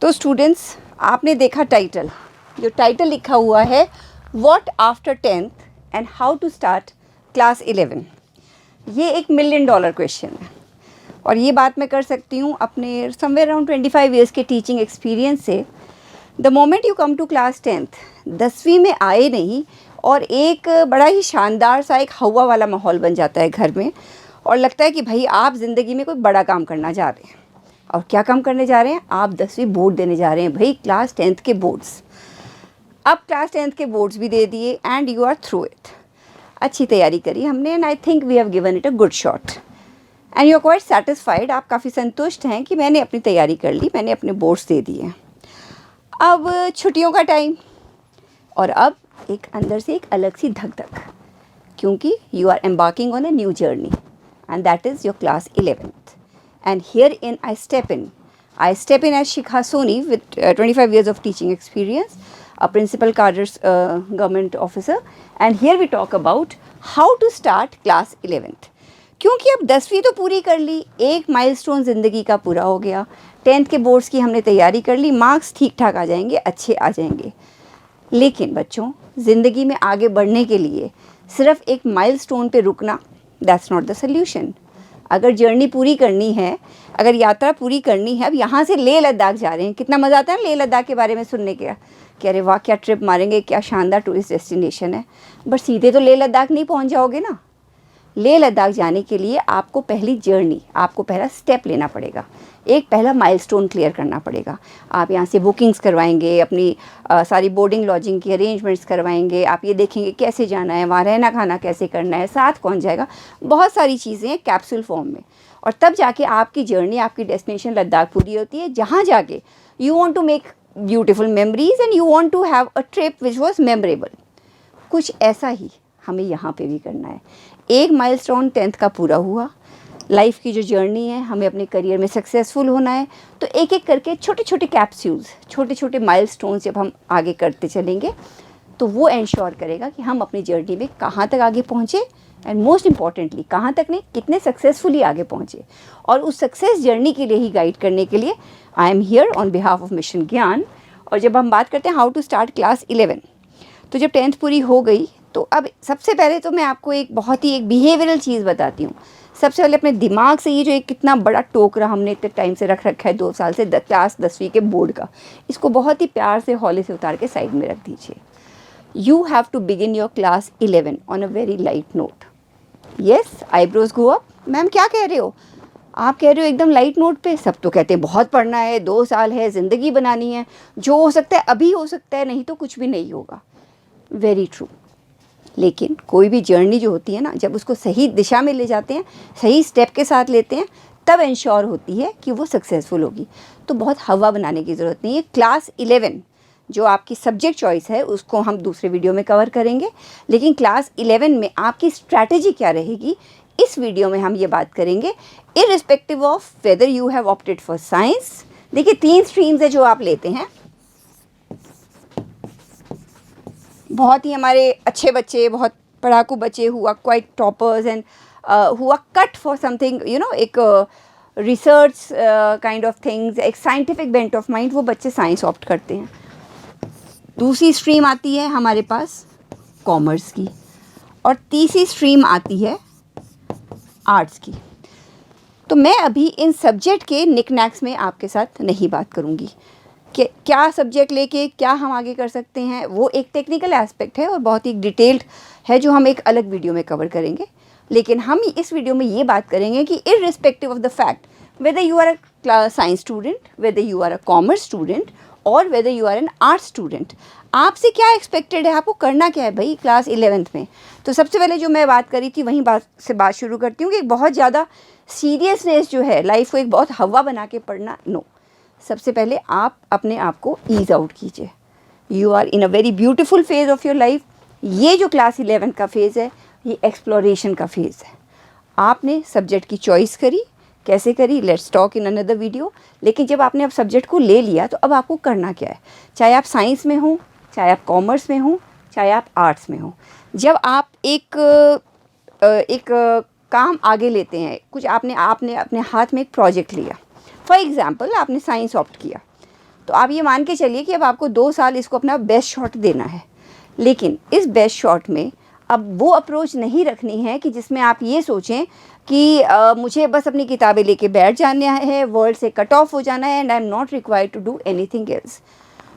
तो स्टूडेंट्स, आपने देखा टाइटल, जो टाइटल लिखा हुआ है what after 10th and how to start class 11। ये एक $1 मिलियन क्वेश्चन है और ये बात मैं कर सकती हूँ अपने समवेयर अराउंड 25 ईयर्स के टीचिंग एक्सपीरियंस से। The moment you come to class 10th, 10वीं में आए नहीं और एक बड़ा ही शानदार सा एक हवा वाला माहौल बन जाता है घर में और लगता है कि भाई आप ज़िंदगी में कोई बड़ा काम करना जा रहे हैं। और क्या काम करने जा रहे हैं? आप 10वीं बोर्ड देने जा रहे हैं भाई, क्लास 10th के बोर्ड्स। अब क्लास 10th के बोर्ड्स भी दे दिए and you are through it. अच्छी तैयारी करी हमने and I think we have given it a good shot and you are quite satisfied. आप काफ़ी संतुष्ट हैं कि मैंने अपनी तैयारी कर ली, मैंने अपने बोर्ड्स दे दिए। अब छुट्टियों का टाइम और अब एक अंदर से एक अलग सी धक धक, क्योंकि you are embarking on a new journey and that is your class 11th। And herein I step in as Shikha Soni with 25 years of teaching experience, a principal cadre government officer, and here we talk about how to start class 11th। क्योंकि अब 10वीं तो पूरी कर ली, एक milestone ज़िंदगी का पूरा हो गया। 10th के बोर्ड्स की हमने तैयारी कर ली, मार्क्स ठीक ठाक आ जाएंगे, अच्छे आ जाएंगे। लेकिन बच्चों, ज़िंदगी में आगे बढ़ने के लिए सिर्फ एक माइलस्टोन पे रुकना, दैट्स नॉट द सोल्यूशन। अगर जर्नी पूरी करनी है, अगर यात्रा पूरी करनी है, अब यहाँ से लेह लद्दाख जा रहे हैं, कितना मज़ा आता है लेह लद्दाख के बारे में सुनने के, कि अरे वाह क्या ट्रिप मारेंगे, क्या शानदार टूरिस्ट डेस्टिनेशन है। बट सीधे तो लेह लद्दाख नहीं पहुँच जाओगे ना। लेह लद्दाख जाने के लिए आपको पहली जर्नी, आपको पहला स्टेप लेना पड़ेगा, एक पहला माइलस्टोन क्लियर करना पड़ेगा। आप यहाँ से बुकिंग्स करवाएंगे, अपनी सारी बोर्डिंग लॉजिंग की अरेंजमेंट्स करवाएंगे, आप ये देखेंगे कैसे जाना है, वहाँ रहना खाना कैसे करना है, साथ कौन जाएगा, बहुत सारी चीज़ें हैं कैप्सूल फॉर्म में। और तब जाके आपकी जर्नी, आपकी डेस्टिनेशन लद्दाख पूरी होती है, जहाँ जाके you want to make beautiful memories and you want to have a trip which was memorable. कुछ ऐसा ही हमें यहाँ पे भी करना है। एक माइलस्टोन 10th का पूरा हुआ, लाइफ की जो जर्नी है, हमें अपने करियर में सक्सेसफुल होना है, तो एक एक करके छोटे छोटे कैप्सूल्स, छोटे छोटे माइलस्टोन्स जब हम आगे करते चलेंगे तो वो इंश्योर करेगा कि हम अपनी जर्नी में कहाँ तक आगे पहुँचे एंड मोस्ट इम्पॉर्टेंटली कहाँ तक नहीं, कितने सक्सेसफुली आगे पहुँचे। और उस सक्सेस जर्नी के लिए ही गाइड करने के लिए I am here on behalf of mission ज्ञान। और जब हम बात करते हैं हाउ टू स्टार्ट क्लास 11, तो जब 10th पूरी हो गई तो अब सबसे पहले तो मैं आपको एक बहुत ही एक बिहेवियरल चीज़ बताती हूँ। सबसे पहले अपने दिमाग से ये जो एक कितना बड़ा टोकरा हमने इतने टाइम से रख रखा है, 2 साल से, क्लास 10वीं के बोर्ड का, इसको बहुत ही प्यार से हौले से उतार के साइड में रख दीजिए। You have to begin your class 11 on a very light note. Yes, eyebrows go up. Ma'am क्या कह रहे हो? आप कह रहे हो एकदम लाइट नोट पे? सब तो कहते हैं बहुत पढ़ना है, 2 साल है, ज़िंदगी बनानी है, जो हो सकता है अभी हो सकता है, नहीं तो कुछ भी नहीं होगा। Very true. लेकिन कोई भी जर्नी जो होती है ना, जब उसको सही दिशा में ले जाते हैं, सही स्टेप के साथ लेते हैं, तब इंश्योर होती है कि वो सक्सेसफुल होगी। तो बहुत हवा बनाने की ज़रूरत नहीं है। क्लास 11 जो आपकी सब्जेक्ट चॉइस है उसको हम दूसरे वीडियो में कवर करेंगे, लेकिन क्लास 11 में आपकी स्ट्रैटेजी क्या रहेगी, इस वीडियो में हम ये बात करेंगे। Irrespective of whether you have opted for science, देखिए 3 स्ट्रीम्स है जो आप लेते हैं। बहुत ही हमारे अच्छे बच्चे, बहुत पढ़ाकू बच्चे, हुआ क्वाइट टॉपर्स एंड हुआ cut for something, you know, एक रिसर्च काइंड ऑफ थिंग्स, एक साइंटिफिक बेंट ऑफ माइंड, वो बच्चे साइंस ऑप्ट करते हैं। दूसरी स्ट्रीम आती है हमारे पास कॉमर्स की और तीसरी स्ट्रीम आती है आर्ट्स की। तो मैं अभी इन सब्जेक्ट के निकनैक्स में आपके साथ नहीं बात करूँगी कि क्या सब्जेक्ट लेके क्या हम आगे कर सकते हैं, वो एक टेक्निकल एस्पेक्ट है और बहुत ही डिटेल्ड है जो हम एक अलग वीडियो में कवर करेंगे। लेकिन हम इस वीडियो में ये बात करेंगे कि irrespective of the fact whether you are a science student, whether you are a commerce student और whether you are an arts student, आपसे क्या एक्सपेक्टेड है, आपको करना क्या है भाई क्लास 11th में। तो सबसे पहले जो मैं बात करी थी वहीं बात शुरू करती हूँ कि बहुत ज़्यादा सीरियसनेस जो है, लाइफ को एक बहुत हवा बना के पढ़ना, नो। सबसे पहले आप अपने आप को ईज आउट कीजिए। You are in a very beautiful phase of your life. ये जो क्लास 11 का फेज़ है, ये एक्सप्लोरेशन का फेज़ है। आपने सब्जेक्ट की चॉइस करी, कैसे करी, let's talk in another video. लेकिन जब आपने अब सब्जेक्ट को ले लिया तो अब आपको करना क्या है, चाहे आप साइंस में हो, चाहे आप कॉमर्स में हो, चाहे आप आर्ट्स में हो। जब आप एक काम आगे लेते हैं, कुछ आपने अपने हाथ में एक प्रोजेक्ट लिया, फॉर एग्ज़ाम्पल आपने साइंस ऑप्ट किया, तो आप ये मान के चलिए कि अब आपको 2 साल इसको अपना बेस्ट शॉट देना है। लेकिन इस बेस्ट शॉट में अब वो अप्रोच नहीं रखनी है कि जिसमें आप ये सोचें कि मुझे बस अपनी किताबें लेके बैठ जाना है, वर्ल्ड से कट ऑफ हो जाना है, and I am not required to do anything else.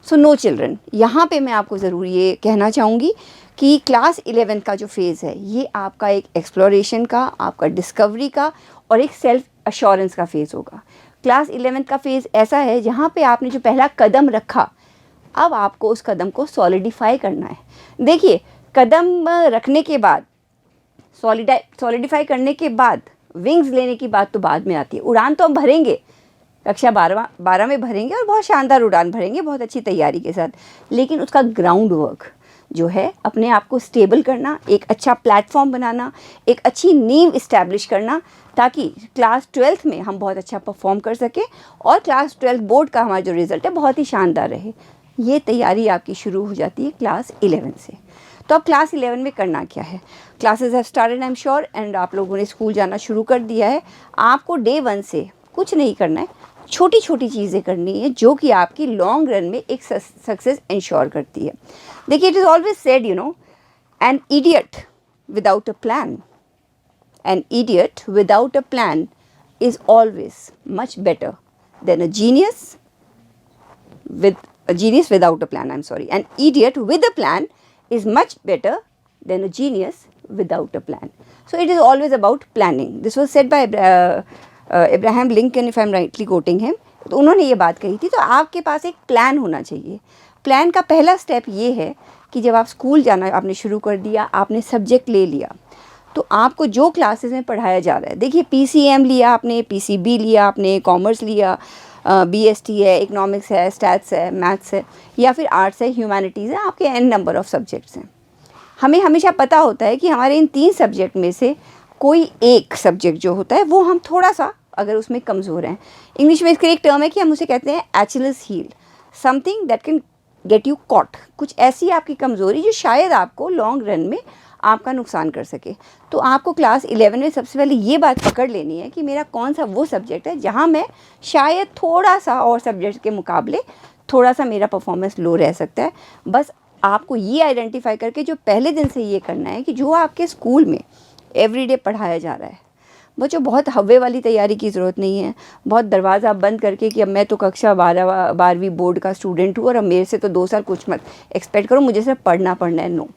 So no children, यहाँ पे मैं आपको ज़रूर ये कहना चाहूँगी कि क्लास 11 का जो फेज़ है ये आपका एक एक्सप्लोरेशन का, आपका डिस्कवरी का और एक सेल्फ अश्योरेंस का फेज़ होगा। क्लास 11 का फेज़ ऐसा है जहाँ पे आपने जो पहला कदम रखा, अब आपको उस कदम को सॉलिडिफाई करना है। देखिए, कदम रखने के बाद, सॉलिडिफाई करने के बाद विंग्स लेने की बात तो बाद में आती है। उड़ान तो हम भरेंगे, कक्षा 12 में भरेंगे और बहुत शानदार उड़ान भरेंगे बहुत अच्छी तैयारी के साथ, लेकिन उसका ग्राउंड वर्क जो है अपने आप को स्टेबल करना, एक अच्छा प्लेटफॉर्म बनाना, एक अच्छी नींव इस्टेब्लिश करना, ताकि क्लास 12th में हम बहुत अच्छा परफॉर्म कर सकें और क्लास 12 बोर्ड का हमारा जो रिज़ल्ट है बहुत ही शानदार रहे। ये तैयारी आपकी शुरू हो जाती है क्लास 11 से। तो अब क्लास 11 में करना क्या है? Classes have started, I am sure, and आप लोगों ने स्कूल जाना शुरू कर दिया है। आपको डे 1 से कुछ नहीं करना है, छोटी छोटी चीज़ें करनी है जो कि आपकी लॉन्ग रन में एक सक्सेस इंश्योर करती है। देखिए, it is always said, you know, an idiot without a plan, an idiot without a plan is always much better than a genius without a plan. I'm sorry. An idiot with a plan is much better than a genius without a plan. So it is always about planning. This was said by Abraham Lincoln, if I'm rightly quoting him. तो उन्होंने ये बात कही थी। तो आपके पास एक plan होना चाहिए। प्लान का पहला स्टेप ये है कि जब आप स्कूल जाना आपने शुरू कर दिया, आपने सब्जेक्ट ले लिया, तो आपको जो क्लासेस में पढ़ाया जा रहा है, देखिए PCM लिया आपने, PCB लिया आपने, कॉमर्स लिया, BST है, इकोनॉमिक्स है, स्टैट्स है, मैथ्स है, या फिर आर्ट्स है, ह्यूमैनिटीज़ है, आपके n नंबर ऑफ़ सब्जेक्ट्स हैं। हमें हमेशा पता होता है कि हमारे इन 3 सब्जेक्ट में से कोई एक सब्जेक्ट जो होता है वो हम थोड़ा सा अगर उसमें कमज़ोर हैं। इंग्लिश में इसका एक टर्म है कि हम उसे कहते हैं Achilles heel, something that can get you caught. कुछ ऐसी आपकी कमज़ोरी जो शायद आपको लॉन्ग रन में आपका नुकसान कर सके। तो आपको क्लास 11 में सबसे पहले ये बात पकड़ लेनी है कि मेरा कौन सा वो सब्जेक्ट है जहाँ मैं शायद थोड़ा सा और सब्जेक्ट के मुकाबले थोड़ा सा मेरा परफॉर्मेंस लो रह सकता है। बस आपको ये आइडेंटिफाई करके जो पहले दिन से ये करना है कि जो आपके स्कूल में एवरीडे पढ़ाया जा रहा है, बच्चों बहुत हव्वे वाली तैयारी की ज़रूरत नहीं है, बहुत दरवाज़ा बंद करके कि अब मैं तो कक्षा 12वीं बोर्ड का स्टूडेंट हूँ और अब मेरे से तो 2 साल कुछ मत एक्सपेक्ट करो, मुझे सिर्फ पढ़ना है। No,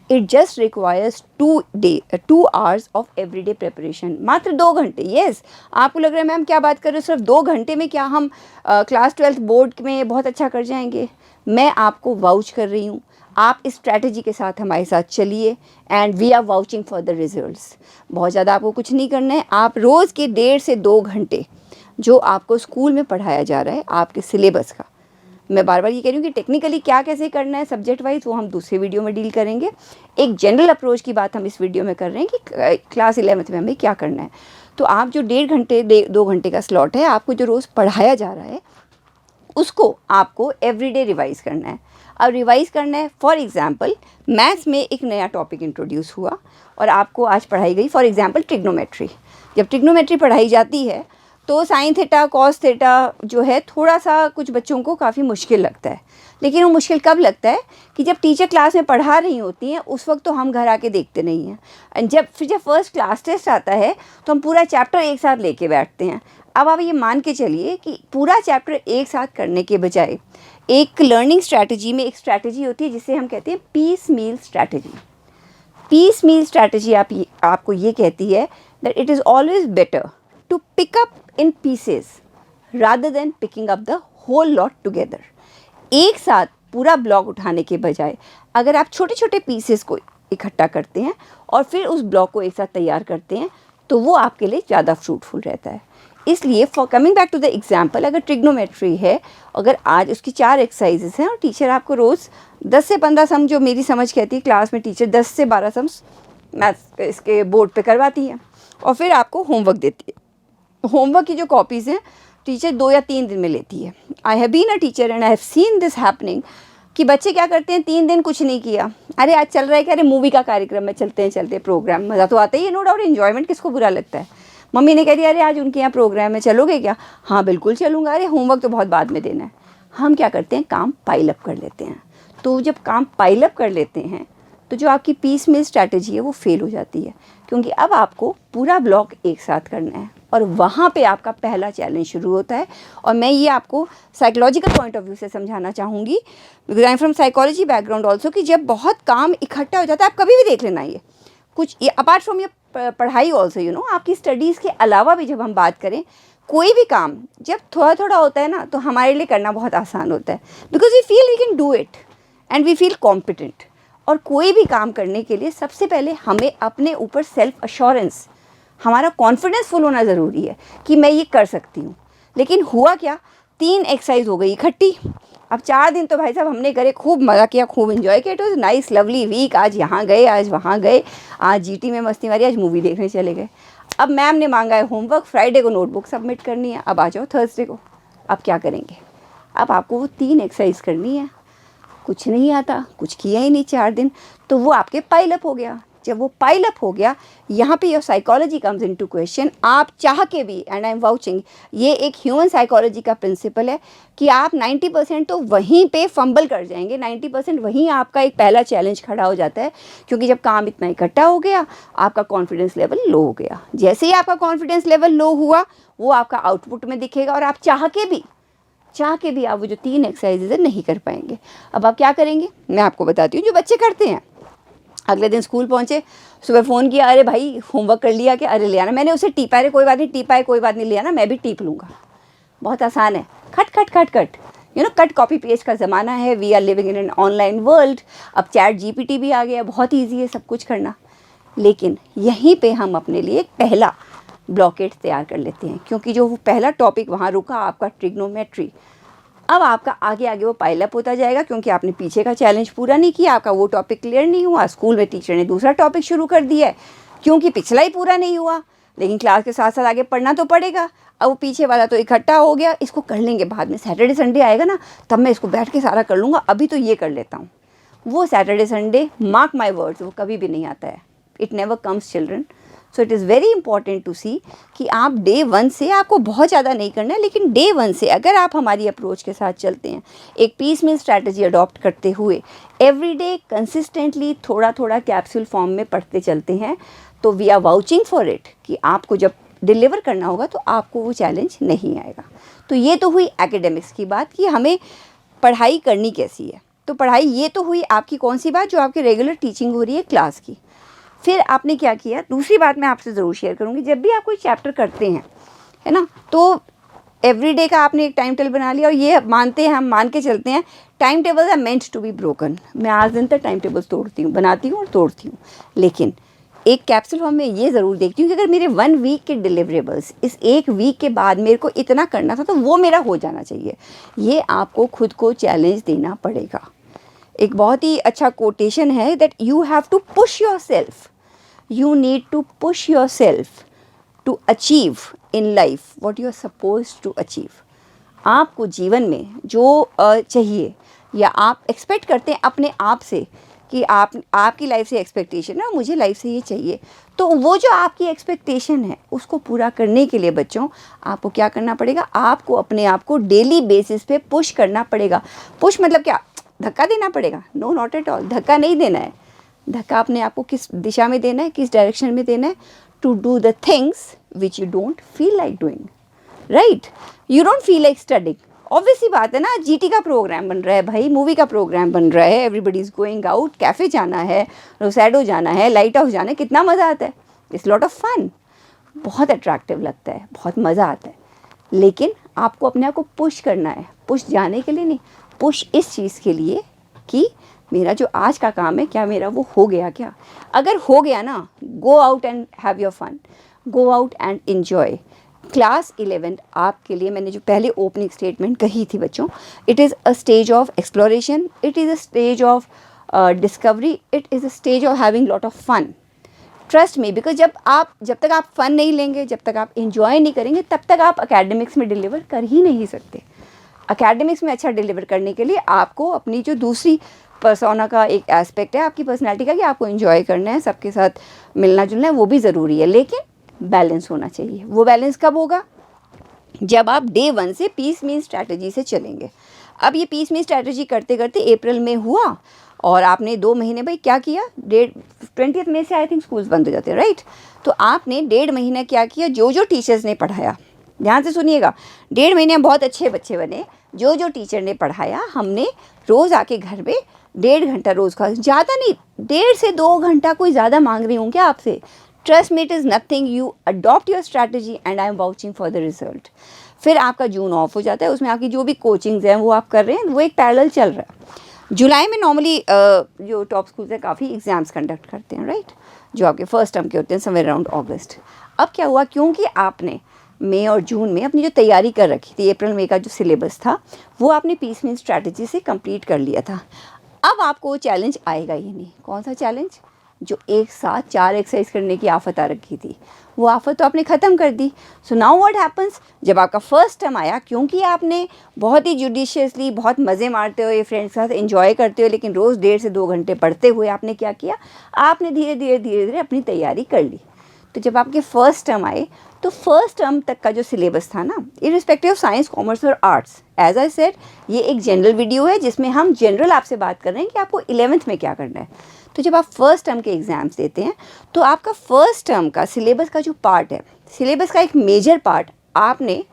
it just requires 2 hours of everyday preparation. मात्र 2 घंटे। येस, आपको लग रहा है मैम क्या बात कर रहे हो, सिर्फ 2 घंटे में क्या हम क्लास 12th बोर्ड में बहुत अच्छा कर जाएंगे? मैं आपको वाउच कर रही हूँ, आप इस स्ट्रैटेजी के साथ हमारे साथ चलिए, and we are vouching for the results. बहुत ज़्यादा आपको कुछ नहीं करना है, आप रोज़ के 1.5 से 2 घंटे जो आपको स्कूल में पढ़ाया जा रहा है आपके सिलेबस का, मैं बार बार ये कह रही हूँ कि टेक्निकली क्या कैसे करना है सब्जेक्ट वाइज, वो हम दूसरे वीडियो में डील करेंगे। एक जनरल अप्रोच की बात हम इस वीडियो में कर रहे हैं कि क्लास 11th में हमें क्या करना है। तो आप जो 1.5 घंटे 2 घंटे का स्लॉट है, आपको जो रोज़ पढ़ाया जा रहा है उसको आपको एवरीडे रिवाइज़ करना है। अब रिवाइज़ करना है, फॉर एग्ज़ाम्पल मैथ्स में एक नया टॉपिक इंट्रोड्यूस हुआ और आपको आज पढ़ाई गई, फॉर एग्ज़ाम्पल ट्रिग्नोमेट्री। जब ट्रिग्नोमेट्री पढ़ाई जाती है तो साइन थीटा कॉस थीटा जो है थोड़ा सा कुछ बच्चों को काफ़ी मुश्किल लगता है। लेकिन वो मुश्किल कब लगता है कि जब टीचर क्लास में पढ़ा रही होती हैं, उस वक्त तो हम घर आके देखते नहीं हैं। जब फर्स्ट क्लास टेस्ट आता है तो हम पूरा चैप्टर एक साथ लेके बैठते हैं। अब आप ये मान के चलिए कि पूरा चैप्टर एक साथ करने के बजाय एक लर्निंग स्ट्रैटेजी में एक स्ट्रैटेजी होती है जिसे हम कहते हैं piecemeal strategy. Piecemeal strategy आपको ये कहती है that it is always better to pick up in pieces rather than picking up the whole lot together. एक साथ पूरा ब्लॉक उठाने के बजाय अगर आप छोटे छोटे पीसेस को इकट्ठा करते हैं और फिर उस ब्लॉक को एक साथ तैयार करते हैं तो वो आपके लिए ज़्यादा फ्रूटफुल रहता है। इसलिए for coming back to the example, अगर ट्रिग्नोमेट्री है, अगर आज उसकी 4 एक्सरसाइजेस हैं और टीचर आपको रोज़ 10 से 15 सम, जो मेरी समझ कहती है क्लास में टीचर 10 से 12 सम्स मैथ्स इसके बोर्ड पे करवाती हैं और फिर आपको होमवर्क देती है। होमवर्क की जो कॉपीज़ हैं टीचर 2 या 3 दिन में लेती है। I have been a teacher and I have seen this happening कि बच्चे क्या करते हैं, 3 दिन कुछ नहीं किया, अरे आज चल रहा है कि अरे मूवी का कार्यक्रम में चलते प्रोग्राम, मज़ा तो आता ही है, नो डाउट, इन्जॉयमेंट किसको बुरा लगता है। मम्मी ने कह दिया अरे आज उनके यहाँ प्रोग्राम है, चलोगे क्या? हाँ बिल्कुल चलूँगा। अरे होमवर्क तो बहुत बाद में देना है। हम क्या करते हैं, काम पाइल अप कर लेते हैं। तो जब काम पाइल अप कर लेते हैं तो जो आपकी पीस मील स्ट्रैटेजी है वो फेल हो जाती है, क्योंकि अब आपको पूरा ब्लॉक एक साथ करना है और वहाँ पे आपका पहला चैलेंज शुरू होता है। और मैं ये आपको साइकोलॉजिकल पॉइंट ऑफ व्यू से समझाना चाहूँगी, because I am from psychology background also, कि जब बहुत काम इकट्ठा हो जाता है, आप कभी भी देख लेना ये कुछ, ये अपार्ट फ्रॉम ये पढ़ाई ऑल्सो, यू नो, आपकी स्टडीज़ के अलावा भी जब हम बात करें, कोई भी काम जब थोड़ा थोड़ा होता है ना, तो हमारे लिए करना बहुत आसान होता है, because we feel we can do it and we feel competent. और कोई भी काम करने के लिए सबसे पहले हमें अपने ऊपर सेल्फ अश्योरेंस, हमारा कॉन्फिडेंस फुल होना ज़रूरी है कि मैं ये कर सकती हूँ। लेकिन हुआ क्या, 3 एक्सरसाइज हो गई इकट्ठी। अब 4 दिन तो भाई साहब हमने करे, खूब मज़ा किया, खूब इन्जॉय किया, it was nice lovely week. आज यहाँ गए, आज वहाँ गए, आज जीटी में मस्ती मारी, आज मूवी देखने चले गए। अब मैम ने मांगा है होमवर्क, फ्राइडे को नोटबुक सबमिट करनी है, अब आ जाओ थर्सडे को। अब क्या करेंगे, अब आपको वो 3 एक्सरसाइज करनी है, कुछ नहीं आता, कुछ किया ही नहीं 4 दिन, तो वो आपके पाइल अप हो गया। जब वो पाइल अप हो गया, यहाँ पे your psychology comes into question. आप चाह के भी, एंड आई एम वाउचिंग, ये एक ह्यूमन साइकोलॉजी का प्रिंसिपल है कि आप 90% तो वहीं पे फंबल कर जाएंगे, 90% वहीं आपका एक पहला चैलेंज खड़ा हो जाता है, क्योंकि जब काम इतना इकट्ठा हो गया, आपका कॉन्फिडेंस लेवल लो हो गया। जैसे ही आपका कॉन्फिडेंस लेवल लो हुआ, वो आपका आउटपुट में दिखेगा, और आप चाह के भी आप वो जो 3 एक्सरसाइजेज है नहीं कर पाएंगे। अब आप क्या करेंगे, मैं आपको बताती हूँ जो बच्चे करते हैं। अगले दिन स्कूल पहुँचे, सुबह फ़ोन किया, अरे भाई होमवर्क कर लिया क्या, अरे ले आना, मैंने उसे टीपा, अरे कोई बात नहीं, टीपा है कोई बात नहीं, ले आना, मैं भी टीप लूँगा। बहुत आसान है, खट खट खट खट, you know, cut copy paste का ज़माना है, we are living in an online world. अब चैट जीपीटी भी आ गया, बहुत ईजी है सब कुछ करना। लेकिन यहीं पे हम अपने लिए एक पहला ब्लॉकेट तैयार कर लेते हैं, क्योंकि जो वो पहला टॉपिक वहाँ रुका आपका ट्रिग्नोमेट्री, अब आपका आगे आगे वो पाइलअप होता जाएगा, क्योंकि आपने पीछे का चैलेंज पूरा नहीं किया, आपका वो टॉपिक क्लियर नहीं हुआ, स्कूल में टीचर ने दूसरा टॉपिक शुरू कर दिया है, क्योंकि पिछला ही पूरा नहीं हुआ। लेकिन क्लास के साथ साथ आगे पढ़ना तो पड़ेगा। अब वो पीछे वाला तो इकट्ठा हो गया, इसको कर लेंगे बाद में, सैटरडे संडे आएगा ना, तब मैं इसको बैठ के सारा कर लूँगा, अभी तो ये कर लेता हूँ। वो Saturday Sunday, mark my words, वो कभी भी नहीं आता है। It never comes children. So it is very important to see कि आप डे 1 से, आपको बहुत ज़्यादा नहीं करना है, लेकिन डे 1 से अगर आप हमारी अप्रोच के साथ चलते हैं, एक पीस मील स्ट्रैटेजी अडॉप्ट करते हुए एवरीडे कंसिस्टेंटली थोड़ा थोड़ा कैप्सूल फॉर्म में पढ़ते चलते हैं, तो we are vouching for it कि आपको जब डिलीवर करना होगा तो आपको वो चैलेंज नहीं आएगा। तो ये तो हुई एकेडमिक्स की बात कि हमें पढ़ाई करनी कैसी है। तो पढ़ाई ये तो हुई आपकी कौन सी बात, जो आपकी रेगुलर टीचिंग हो रही है क्लास की। फिर आपने क्या किया, दूसरी बात मैं आपसे ज़रूर शेयर करूँगी, जब भी आप कोई चैप्टर करते हैं, है ना, तो एवरीडे का आपने एक टाइम टेबल बना लिया, और ये मानते हैं, हम मान के चलते हैं, time tables are meant to be broken. मैं आज दिन तक टाइम टेबल्स तोड़ती हूँ, बनाती हूँ और तोड़ती हूँ, लेकिन एक कैप्सूल फॉर्म में ये ज़रूर देखती हूँ कि अगर मेरे 1 वीक के डिलीवरेबल्स इस 1 वीक के बाद मेरे को इतना करना था, तो वो मेरा हो जाना चाहिए। ये आपको खुद को चैलेंज देना पड़ेगा। एक बहुत ही अच्छा कोटेशन है that you have to push yourself, you need to push yourself to achieve in life what you are supposed to achieve। आपको जीवन में जो चाहिए या आप एक्सपेक्ट करते हैं अपने आप से कि आपकी लाइफ से एक्सपेक्टेशन है, मुझे लाइफ से ये चाहिए, तो वो जो आपकी एक्सपेक्टेशन है उसको पूरा करने के लिए बच्चों आपको क्या करना पड़ेगा, आपको अपने आप को डेली बेसिस पे पुश करना पड़ेगा। पुश मतलब क्या, धक्का देना पड़ेगा? नो, नॉट एट ऑल, धक्का नहीं देना है। धक्का अपने आप को किस दिशा में देना है, किस डायरेक्शन में देना है, to do the things which you don't feel like doing, right? You don't feel like studying, obvious सी बात है ना, जीटी का प्रोग्राम बन रहा है भाई, मूवी का प्रोग्राम बन रहा है, everybody is going out, cafe जाना है, रोसैडो जाना है, लाइट हाउस जाना है, कितना मज़ा आता है, इट्स लॉट ऑफ फन, बहुत अट्रैक्टिव लगता है, बहुत मज़ा आता है। लेकिन आपको अपने आप को पुश करना है, पुश जाने के लिए नहीं, पुश इस चीज़ के लिए कि मेरा जो आज का काम है, क्या मेरा वो हो गया क्या? अगर हो गया ना, go out and have your fun, go out and enjoy. Class 11 आपके लिए, मैंने जो पहले ओपनिंग स्टेटमेंट कही थी बच्चों, it is a stage of exploration, it is a stage of discovery, it is a stage of having lot of fun. Trust me, because जब तक आप फन नहीं लेंगे, जब तक आप इंजॉय नहीं करेंगे, तब तक आप एकेडमिक्स में डिलीवर कर ही नहीं सकते। एकेडमिक्स में अच्छा डिलीवर करने के लिए आपको अपनी जो दूसरी पर्सोना का एक एस्पेक्ट है आपकी पर्सनैलिटी का, कि आपको एंजॉय करना है, सबके साथ मिलना जुलना है, वो भी ज़रूरी है, लेकिन बैलेंस होना चाहिए। वो बैलेंस कब होगा? जब आप डे 1 से पीस मील स्ट्रैटेजी से चलेंगे। अब ये पीस में स्ट्रैटेजी करते करते अप्रैल में हुआ और आपने 2 महीने भाई क्या किया, 20 मई से आई थिंक स्कूल्स बंद हो जाते हैं, राइट। तो आपने 1.5 महीना क्या किया, जो जो टीचर्स ने पढ़ाया, ध्यान से सुनिएगा, 1.5 महीने में बहुत अच्छे बच्चे बने। जो जो टीचर ने पढ़ाया हमने रोज़ आके घर में 1.5 घंटा रोज़ का, ज़्यादा नहीं, 1.5 से 2 घंटा, कोई ज़्यादा मांग रही हूँ क्या आपसे? Trust me, it is nothing, you adopt your strategy and I M vouching for the result. फिर आपका जून ऑफ हो जाता है, उसमें आपकी जो भी कोचिंग्स हैं वो आप कर रहे हैं, वो एक पैरेलल चल रहा है। जुलाई में नॉर्मली जो टॉप स्कूल्स हैं काफ़ी एग्ज़ाम्स कंडक्ट करते हैं, राइट, जो आपके फर्स्ट टर्म के होते हैं समवेयर अराउंड अगस्त। अब क्या हुआ, क्योंकि आपने मई और जून में अपनी जो तैयारी कर रखी थी, अप्रैल मई का जो सिलेबस था वो आपने पीस मील स्ट्रैटेजी से कंप्लीट कर लिया था। अब आपको वो चैलेंज आएगा ही नहीं। कौन सा चैलेंज? जो एक साथ 4 एक्सरसाइज करने की आफत आ रखी थी, वो आफत तो आपने ख़त्म कर दी। सो नाउ व्हाट हैपन्स, जब आपका फर्स्ट टर्म आया, क्योंकि आपने बहुत ही जुडिशियसली, बहुत मज़े मारते हुए, फ्रेंड्स के साथ एंजॉय करते हुए, लेकिन रोज़ 1.5 से 2 घंटे पढ़ते हुए आपने क्या किया, आपने धीरे धीरे अपनी तैयारी कर ली। तो जब आपके फर्स्ट टर्म आए तो फर्स्ट टर्म तक का जो सिलेबस था ना, इररिस्पेक्टिव ऑफ साइंस, कॉमर्स और आर्ट्स, एज आई सेड, ये एक जनरल वीडियो है जिसमें हम जनरल आपसे बात कर रहे हैं कि आपको 11th में क्या करना है। तो जब आप फर्स्ट टर्म के एग्ज़ाम्स देते हैं तो आपका फर्स्ट टर्म का सिलेबस का जो पार्ट है, सिलेबस का एक मेजर पार्ट आपने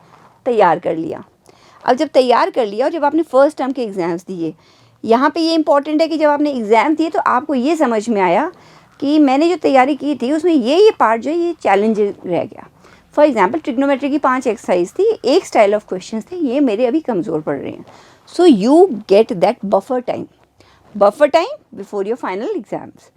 तैयार कर लिया। अब जब तैयार कर लिया और जब आपने फर्स्ट टर्म के एग्ज़ाम्स दिए, यहाँ पे ये इंपॉर्टेंट है कि जब आपने एग्ज़ाम दिए तो आपको ये समझ में आया कि मैंने जो तैयारी की थी उसमें ये पार्ट जो है ये चैलेंज रह गया। फॉर एग्जाम्पल ट्रिग्नोमेट्री की 5 एक्सरसाइज थी, एक स्टाइल ऑफ क्वेश्चंस थे, ये मेरे अभी कमज़ोर पड़ रहे हैं। So you get that buffer time before your final exams.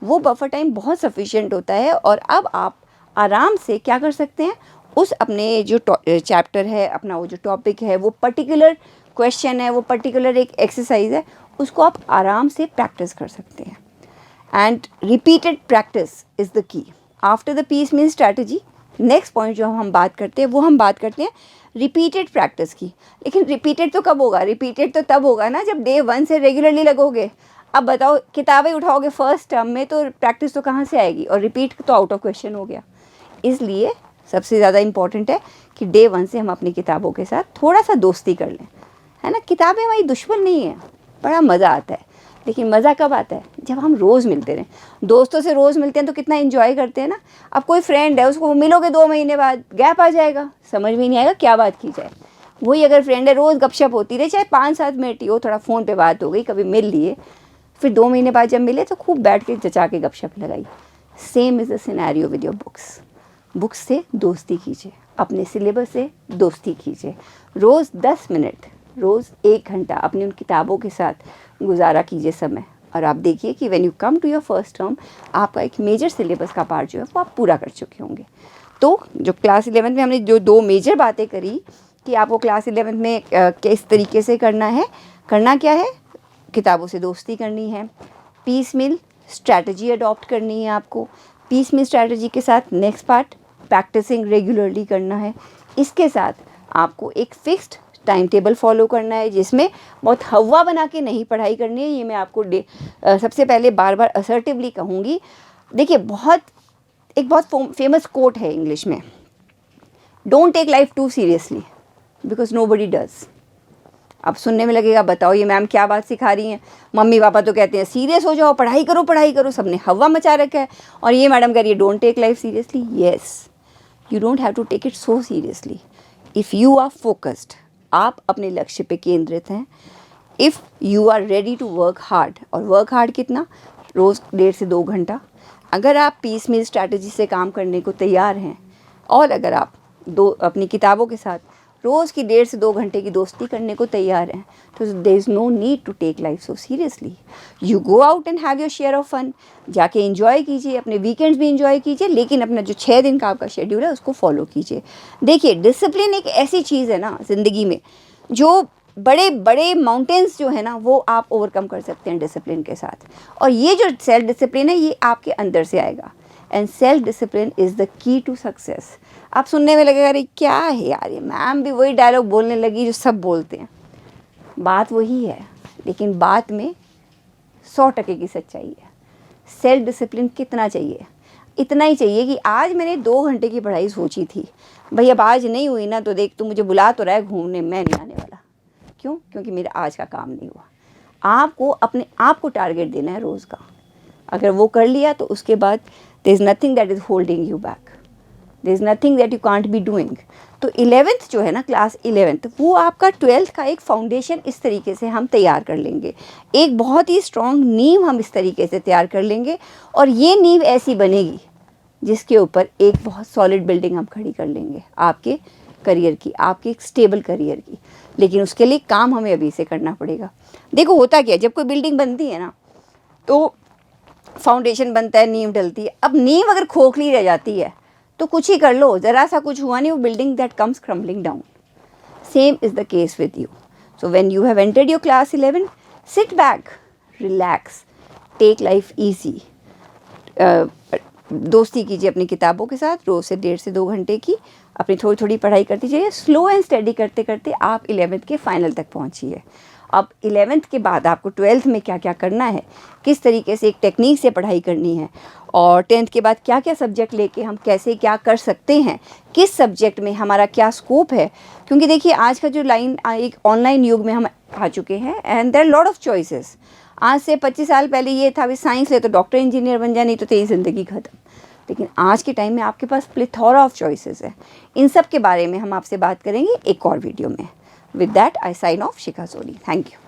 वो बफर टाइम बहुत सफिशिएंट होता है और अब आप आराम से क्या कर सकते हैं, उस अपने जो चैप्टर है, अपना वो जो टॉपिक है, वो पर्टिकुलर क्वेश्चन है, वो पर्टिकुलर एक एक्सरसाइज है, उसको आप आराम से प्रैक्टिस कर सकते हैं। And repeated practice is the key after the piecemeal strategy. Next point जो हम बात करते हैं वो हम बात करते हैं रिपीटेड प्रैक्टिस की। लेकिन रिपीटेड तो कब होगा? रिपीटेड तो तब होगा ना जब डे 1 से रेगुलरली लगोगे। अब बताओ, किताबें उठाओगे फर्स्ट टर्म में तो प्रैक्टिस तो कहाँ से आएगी, और रिपीट तो आउट ऑफ क्वेश्चन हो गया। इसलिए सबसे ज़्यादा इम्पॉर्टेंट है कि डे 1 से हम अपनी किताबों के साथ थोड़ा सा दोस्ती कर लें, है ना। किताबें हमारी दुश्मन नहीं है, बड़ा मज़ा आता है। लेकिन मज़ा कब आता है? जब हम रोज़ मिलते रहें। दोस्तों से रोज़ मिलते हैं तो कितना एंजॉय करते हैं ना। अब कोई फ्रेंड है, उसको मिलोगे 2 महीने बाद, गैप आ जाएगा, समझ में नहीं आएगा क्या बात की जाए। वही अगर फ्रेंड है, रोज़ गपशप होती रहे, चाहे 5-7 मिनट ही हो, थोड़ा फ़ोन पे बात हो गई, कभी मिल लिए, फिर 2 महीने बाद जब मिले तो खूब बैठ के जचा के गपशप लगाई। Same is the scenario with your books. Books से दोस्ती कीजिए, अपने सिलेबस से दोस्ती कीजिए। रोज़ 10 मिनट, रोज़ 1 घंटा अपनी उन किताबों के साथ गुजारा कीजिए समय, और आप देखिए कि when you come to your first term आपका एक मेजर सिलेबस का पार्ट जो है वो आप पूरा कर चुके होंगे। तो जो क्लास 11th में हमने जो 2 मेजर बातें करी कि आपको क्लास 11th में किस तरीके से करना है, करना क्या है, किताबों से दोस्ती करनी है, पीस मील स्ट्रैटेजी अडॉप्ट करनी है आपको, पीस मील स्ट्रैटेजी के साथ नेक्स्ट पार्ट प्रैक्टिसिंग रेगुलरली करना है। इसके साथ आपको एक फिक्स्ड टाइम टेबल फॉलो करना है जिसमें बहुत हवा बना के नहीं पढ़ाई करनी है। ये मैं आपको सबसे पहले बार बार असर्टिवली कहूँगी। देखिए, एक बहुत फेमस कोट है इंग्लिश में, don't take life too seriously because nobody does. अब सुनने में लगेगा बताओ ये मैम क्या बात सिखा रही हैं, मम्मी पापा तो कहते हैं सीरियस हो जाओ, पढ़ाई करो, सबने हवा मचा रखा है, और ये मैडम कह रही है don't take life seriously. Yes, you don't have to take it so seriously if you are focused. आप अपने लक्ष्य पे केंद्रित हैं, if you are ready to work hard. और वर्क हार्ड कितना? रोज़ 1.5 से 2 घंटा। अगर आप पीस मील स्ट्रैटेजी से काम करने को तैयार हैं, और अगर आप अपनी किताबों के साथ रोज़ की 1.5 से 2 घंटे की दोस्ती करने को तैयार हैं, तो there is no need to take life so seriously. You go out and have your share of fun, जाके एंजॉय कीजिए, अपने वीकेंड्स भी एंजॉय कीजिए, लेकिन अपना जो 6 दिन का आपका शेड्यूल है उसको फॉलो कीजिए। देखिए, डिसिप्लिन एक ऐसी चीज़ है ना ज़िंदगी में, जो बड़े बड़े माउंटेन्स जो है ना वो आप ओवरकम कर सकते हैं डिसिप्लिन के साथ। और ये जो सेल्फ डिसिप्लिन है ये आपके अंदर से आएगा, and self discipline is the key to success. आप सुनने में लगेगा अरे क्या है यार, ये मैम भी वही डायलॉग बोलने लगी जो सब बोलते हैं। बात वही है, लेकिन बात में 100% की सच्चाई है। सेल्फ डिसिप्लिन कितना चाहिए? इतना ही चाहिए कि आज मैंने 2 घंटे की पढ़ाई सोची थी, भाई अब आज नहीं हुई ना तो देख, तू मुझे बुला तो रहा है घूमने, मैं नहीं आने वाला, क्यों? क्योंकि मेरा आज का काम नहीं हुआ। आपको अपने आप को टारगेट देना है रोज़ का। अगर वो कर लिया तो उसके बाद there is nothing that is holding you back, there is nothing that you can't be doing. तो 11th जो है ना, क्लास 11th, वो आपका 12th का एक फाउंडेशन इस तरीके से हम तैयार कर लेंगे, एक बहुत ही स्ट्रॉन्ग नींव हम इस तरीके से तैयार कर लेंगे, और ये नींव ऐसी बनेगी जिसके ऊपर एक बहुत सॉलिड बिल्डिंग हम खड़ी कर लेंगे आपके करियर की, आपके एक स्टेबल करियर की। लेकिन उसके लिए काम हमें अभी से करना पड़ेगा। देखो होता क्या है, जब कोई बिल्डिंग बनती है ना तो फाउंडेशन बनता है, नींव डलती है। अब नींव अगर खोखली रह जाती है तो कुछ ही कर लो, ज़रा सा कुछ हुआ नहीं, वो building that comes crumbling down. Same is the case with you. So when you have entered your class 11, sit back, relax, take life easy. दोस्ती कीजिए अपनी किताबों के साथ, रोज़ से 1.5 से 2 घंटे की अपनी थोड़ी थोड़ी पढ़ाई करती जाइए। स्लो एंड स्टडी करते करते आप 11th के फाइनल तक पहुंचिए। अब 11th के बाद आपको 12th में क्या क्या करना है, किस तरीके से एक टेक्निक से पढ़ाई करनी है, और 10th के बाद क्या क्या सब्जेक्ट लेके हम कैसे क्या कर सकते हैं, किस सब्जेक्ट में हमारा क्या स्कोप है। क्योंकि देखिए आज का जो लाइन, एक ऑनलाइन युग में हम आ चुके हैं, and there lot of choices. आज से 25 साल पहले ये था भी साइंस ले तो डॉक्टर इंजीनियर बन जाए, नहीं तो तेरी ज़िंदगी ख़त्म। लेकिन आज के टाइम में आपके पास प्लेथोरा ऑफ चॉइसेस है। इन सब के बारे में हम आपसे बात करेंगे एक और वीडियो में। With that I sign off, Shikha Soni. Thank you.